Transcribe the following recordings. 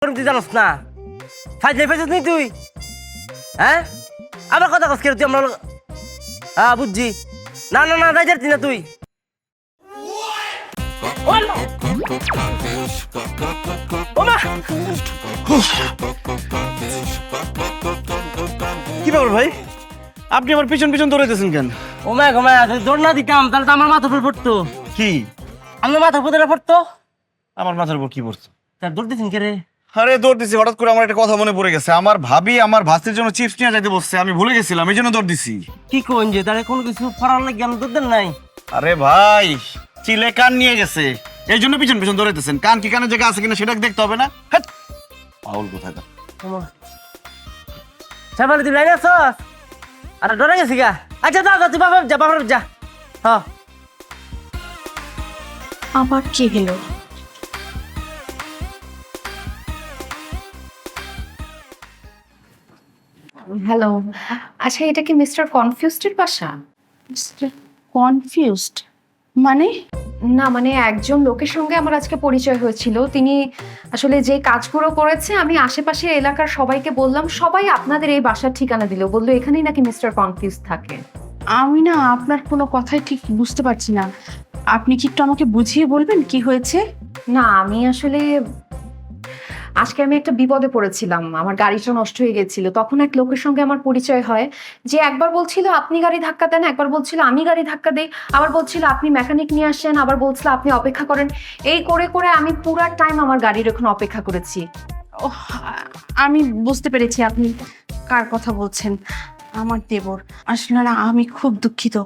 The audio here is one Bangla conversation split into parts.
তুই জানোস না ফাইজলাই ফাইছিস নি তুই? হ্যাঁ আবার কথা কস তুই আমরা? হ্যাঁ বুঝছি। না না না যাই যাচ্ছি না তুই। কি ব্যাপার ভাই, আপনি আমার পিছন পিছন দৌড়াইতেছেন কেন? ও মা গো মা, যদি দৌড় না দিতাম তাহলে তো আমার মাথার উপর পড়তো। কি আমার মাথার উপর পড়তো? আমার মাথার উপর কি পড়ছো? তার দৌড় দিচ্ছেন কে রে? আরে দৌড় দিছি, হঠাৎ করে আমার একটা কথা মনে পড়ে গেছে। আমার ভাবি আমার ভাস্তির জন্য চিপস নিয়ে যাইতে বসছে, আমি ভুলে গেছিলাম, এই জন্য দৌড় দিছি। কি কোন যে তাহলে কোনো কিছু করার লাগে আমি দৌড় দেন নাই? আরে ভাই, চিলে কান নিয়ে গেছে, এই জন্য পিছন পিছন দৌড়াইতেছেন। কান কি কানের জায়গা আছে কিনা সেটা দেখতে হবে না? হ্যাঁ পাউল কোথায়? সাবালে তুই লাইনে আছস? আরে ডরে গেছি গা। আচ্ছা যা যা তুই বাবা যা, বাবা যা। হ্যাঁ আবার কি হলো? হ্যালো, আচ্ছা এটা কি মিস্টার কনফিউজডের বাসা? কনফিউজড মানে? না মানে একজন লোকের সঙ্গে আমার আজকে পরিচয় হয়েছিল, তিনি আসলে যে কাজগুলো করেছে আমি আশেপাশে এলাকার সবাইকে বললাম, সবাই আপনাদের এই বাসার ঠিকানা দিল, বললো এখানেই নাকি মিস্টার কনফিউজ থাকে। আমি না আপনার কোনো কথাই ঠিক বুঝতে পারছি না, আপনি কি একটু আমাকে বুঝিয়ে বলবেন কি হয়েছে? না আমি আসলে আজকে আমি একটা বিপদে পড়েছিলাম, আমার গাড়িটা নষ্ট হয়ে গেছিল। তখন এক লোকের সঙ্গে আমার পরিচয় হয়, যে একবার বলছিল আপনি গাড়ি ধাক্কা দেন, একবার বলছিল আমি গাড়ি ধাক্কা দেই, আবার বলছিল আপনি মেকানিক নিয়ে আসেন, আবার বলছিল আপনি অপেক্ষা করেন। এই করে করে আমি পুরো টাইম আমার গাড়ির এখন অপেক্ষা করেছি। ওহ, আমি বুঝতে পেরেছি আপনি কার কথা বলছেন। আমার দেবর। আসলে না, আমি খুব দুঃখিত।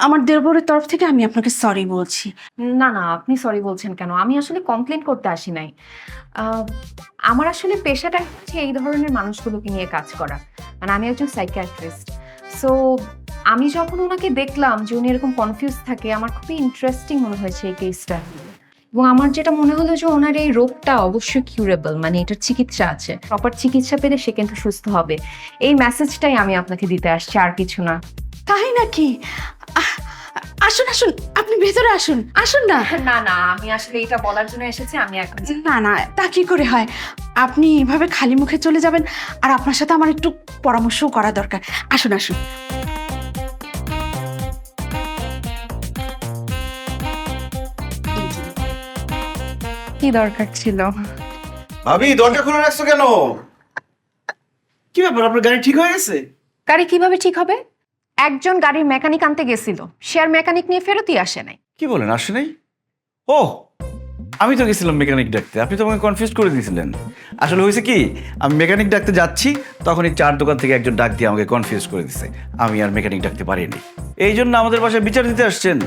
আমার দেবরের তরফ থেকে আমি আপনাকে সরি বলছি। না না আপনি সরি বলছেন কেন? আমি আসলে কমপ্লেন করতে আসি নাই। আমার আসলে পেশাটা হচ্ছে এই ধরনের মানুষগুলোকে নিয়ে কাজ করা, মানে আমি একজন সাইকিয়াট্রিস্ট। সো আমি যখন ওনাকে দেখলাম যে উনি এরকম কনফিউজ থাকে, আমার খুবই ইন্টারেস্টিং মনে হয়েছে এই কেসটা, এবং আমার যেটা মনে হলো যে ওনার এই রোগটা অবশ্যই কিউরেবল, মানে এটার চিকিৎসা আছে, প্রপার চিকিৎসা পেলে সে কিন্তু সুস্থ হবে। এই মেসেজটাই আমি আপনাকে দিতে আসছি, আর কিছু না। তাই নাকি? আসুন আসুন, আপনি ভেতরে আসুন, আসুন না। না না আমি আসলে এটা বলার জন্য এসেছি, আমি এখন না না, তা কি করে হয়? আপনি এভাবে খালি মুখে চলে যাবেন, আর আপনার সাথে আমার একটু পরামর্শও করা দরকার। আসুন আসুন। কি দরকার ছিল? ভাবি দরজা খুলে রাখছো কেন? কি ব্যাপার, আপনার গাড়ি ঠিক হয়ে গেছে? গাড়ি কিভাবে ঠিক হবে? একজন গাড়ির মেকানিক আনতে গেছিল, সে আর মেকানিক নিয়ে ফেরতই আসে নাই। কি বলেন, আসে নাই? ও আমি তো গেছিলাম মেকানিক ডাকতে, আপনি তো আমাকে কনফিউজ করে দিয়েছিলেন। আসলে হয়েছে কি, আমি মেকানিক ডাকতে যাচ্ছি, তখনই চার দোকান থেকে একজন ডাক দিয়ে আমাকে কনফিউজ করে দিচ্ছে, আমি আর মেকানিক ডাকতে পারিনি। এই জন্য আমাদের বাসায় বিচার দিতে আসছেন।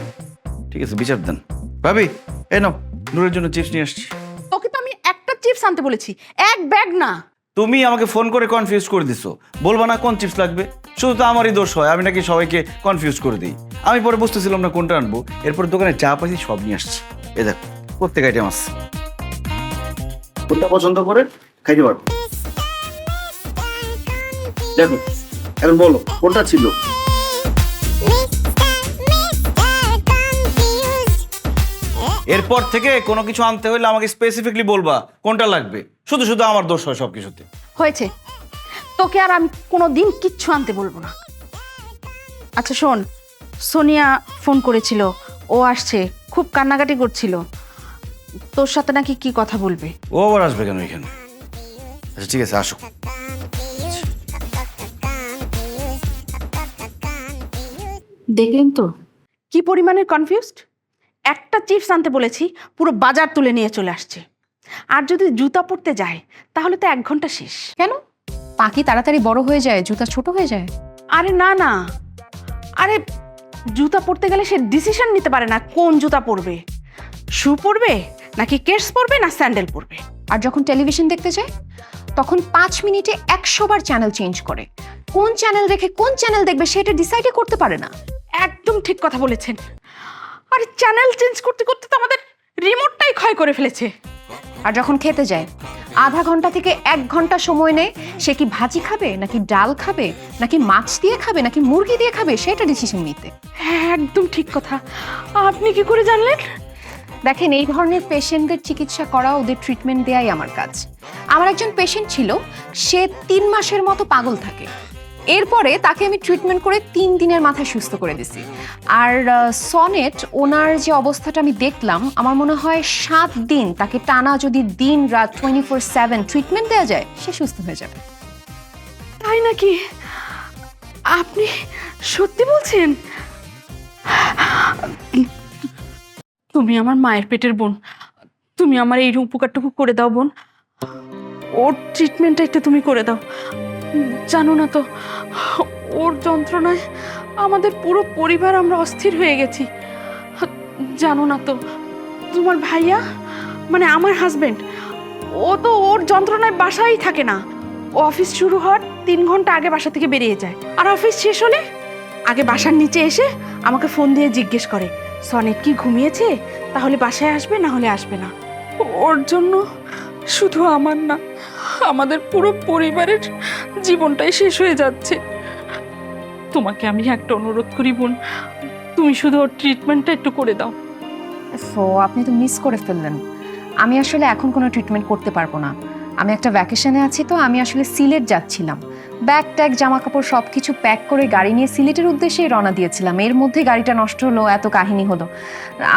ঠিক আছে, বিচার দেন। ভাবি এই নাও, নূরের জন্য চিপস নিয়ে আসছি। তোকে তো আমি একটা চিপস আনতে বলেছি, এক ব্যাগ না। তুমি আমাকে ফোন করে কনফিউজ করে দিছো, বলবা না কোন চিপস লাগবে। শুধু তো আমারই দোষ হয়, আমি নাকি সবাইকে কনফিউজ করে দিই। আমি পরে বুঝতেছিলাম না কোনটা আনবো, এরপর দোকানে যা পাইছি সব নিয়ে আসছি। এ দেখ, প্রত্যেক আইটেম আছে, কোনটা পছন্দ করে খাইতে পারবো। দেখো এখন বলো কোনটা ছিল। এরপর থেকে কোনো কিছু আনতে হলে আমাকে স্পেসিফিকলি বলবা কোনটা লাগবে। শুধু শুধু আমার দোষ হয় সব কিছুতে। হয়েছে, তোকে আর আমি কোনো দিন কিচ্ছু আনতে বলবো না। আচ্ছা শোন, সোনিয়া ফোন করেছিল, ও আসছে, খুব কান্নাকাটি করছিল, তোর সাথে নাকি কি কথা বলবে। ও আবার আসবে কেন এখানে? আচ্ছা ঠিক আছে, আসো। দেখলেন তো কি পরিমাণের কনফিউজড। একটা চিপস আনতে বলেছি, পুরো বাজার তুলে নিয়ে চলে আসছে। আর যদি জুতা পরতে যায় তাহলে তো 1 ঘন্টা শেষ। কেন? পাখি তাড়াতাড়ি বড় হয়ে যায়, জুতা ছোট হয়ে যায়? আরে না না, আরে জুতা পরতে গেলে সে ডিসিশন নিতে পারে না কোন জুতা পরবে, শু পরবে নাকি কেটস পরবে না স্যান্ডেল পরবে। আর যখন টেলিভিশন দেখতে যায় তখন 5 মিনিটে 100 বার চ্যানেল চেঞ্জ করে, কোন চ্যানেল রেখে কোন চ্যানেল দেখবে সেটা ডিসাইডই করতে পারে না। একদম ঠিক কথা বলেছেন। আরে চ্যানেল চেঞ্জ করতে করতে তো আমাদের রিমোটটাই ক্ষয় করে ফেলেছে। আর যখন খেতে যায় আধা ঘন্টা থেকে 1 ঘন্টা সময় নেয়, সে কি ভাজি খাবে নাকি ডাল খাবে নাকি মাছ দিয়ে খাবে নাকি মুরগি দিয়ে খাবে সেটা ডিসিশন নিতে। হ্যাঁ একদম ঠিক কথা। আপনি কি করে জানলেন? দেখেন, এই ধরনের পেশেন্টদের চিকিৎসা করা, ওদের ট্রিটমেন্ট দেয়াই আমার কাজ। আমার একজন পেশেন্ট ছিল, সে 3 মাসের মতো পাগল থাকে। এরপরে তাকে আমি ট্রিটমেন্ট করে 3 দিনের মাথায় সুস্থ করে দিছি। আর সনেট, ওনার যে অবস্থাটা আমি দেখলাম, আমার মনে হয় 7 দিন তাকে টানা যদি দিন রাত 24/7 ট্রিটমেন্ট দেওয়া যায়, সে সুস্থ হয়ে যাবে। তাই নাকি? আপনি সত্যি বলছেন? তুমি আমার মায়ের পেটের বোন, তুমি আমার এই উপকারটুকু করে দাও বোন। ওর ট্রিটমেন্টটা একটু তুমি করে দাও। জানো না তো, ওর যন্ত্রণায় আমাদের পুরো পরিবার আমরা অস্থির হয়ে গেছি। জানো না তো, তোমার ভাইয়া মানে আমার হাজবেন্ড, ও তো ওর যন্ত্রণায় বাসায় থাকে না। ও অফিস শুরু হওয়ার 3 ঘন্টা আগে বাসা থেকে বেরিয়ে যায়, আর অফিস শেষ হলে আগে বাসার নিচে এসে আমাকে ফোন দিয়ে জিজ্ঞেস করে সনেট কি ঘুমিয়েছে, তাহলে বাসায় আসবে, না হলে আসবে না। ওর জন্য শুধু আমার না, আমাদের পুরো পরিবারের জীবনটাই শেষ হয়ে যাচ্ছে। তোমাকে আমি একটা অনুরোধ করি বোন, তুমি শুধু ওর ট্রিটমেন্টটা একটু করে দাও। সো আপনি তো মিস করে ফেললেন। আমি আসলে এখন কোনো ট্রিটমেন্ট করতে পারবো না। আমি একটা ভ্যাকেশনে আছি, তো আমি আসলে সিলেট যাচ্ছিলাম। ব্যাগ ট্যাগ জামা কাপড় সব কিছু প্যাক করে গাড়ি নিয়ে সিলেটের উদ্দেশ্যেই রওনা দিয়েছিলাম। এর মধ্যে গাড়িটা নষ্ট হলো, এত কাহিনী হলো।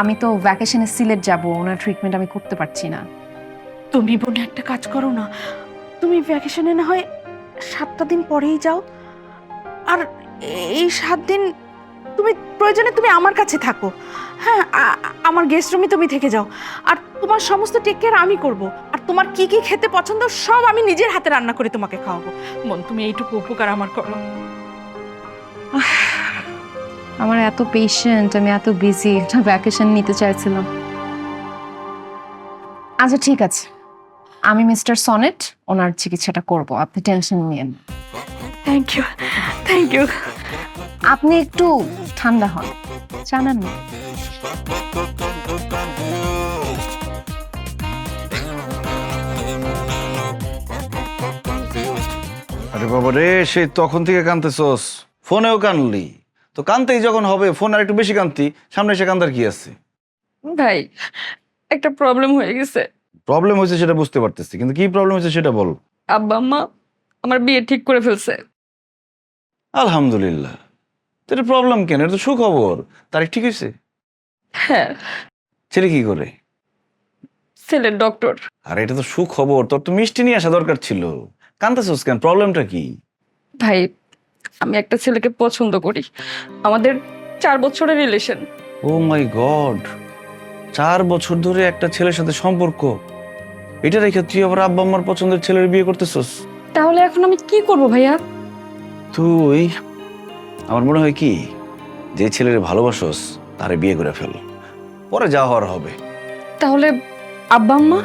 আমি তো ভ্যাকেশনে সিলেট যাব, ওনার ট্রিটমেন্ট আমি করতে পারছি না। তুমি বোন একটা কাজ করো না, তুমি ভ্যাকেশনে না হয় 7টা দিন পরেই যাও, আর এই 7 দিন তুমি প্রয়োজনে তুমি আমার কাছে থাকো। হ্যাঁ, আমার গেস্ট রুমে তুমি থেকে যাও, আর তোমার সমস্ত টেক কেয়ার আমি করব। আর তোমার কি কি খেতে পছন্দ সব আমি নিজের হাতে রান্না করে তোমাকে খাওয়াবো। বোন, তুমি এইটুকু উপকার আমার করো। আমার এত পেশেন্ট, আমি এত বিজি, একটা ভ্যাকেশন নিতে চাইছিলাম। আচ্ছা ঠিক আছে, আমি মিস্টার সনেট ওনার চিকিৎসাটা করব, আপনি টেনশন নিয়েন না। Thank you, thank you. আপনি একটু ঠান্ডা হন, জানান না। আরে বাবা রে, সেই তখন থেকে কানতেছস, ফোনেও কানলি, তো কানতেই যখন হবে ফোন আর একটু বেশি কান্তি, সামনে এসে কান্দার কি আছে? ভাই, একটা প্রবলেম হয়ে গেছে। প্রবলেম হয়েছে সেটা বুঝতে পারতেছি, কিন্তু কি প্রবলেম হয়েছে সেটা বল। আব্বা আম্মা আমার বিয়ে ঠিক করে ফেলছে। আলহামদুলিল্লাহ। তোর প্রবলেম কেন? এটা তো সুখবর, তারিখ ঠিক হয়েছে। হ্যাঁ, ছেলে কি করে? ছেলের ডক্টর। আর এটা তো সুখবর, তোর তো মিষ্টি নিয়ে আসা দরকার ছিল। কান্দাছস কেন? প্রবলেমটা কি? ভাই, আমি একটা ছেলেকে পছন্দ করি, আমাদের 4 বছরের রিলেশন। ও মাই গড, 4 বছর ধরে একটা ছেলের সাথে সম্পর্ক, এটা রেখে তুই আবার আব্বা আম্মার পছন্দের ছেলের বিয়ে করতেছস? তাহলে এখন আমি কি করব ভাইয়া? তুই, আমার মনে হয় কি, যে ছেলের ভালোবাসস তারে বিয়ে করে ফেল, পরে যা হওয়ার হবে। তাহলে আব্বা আম্মা?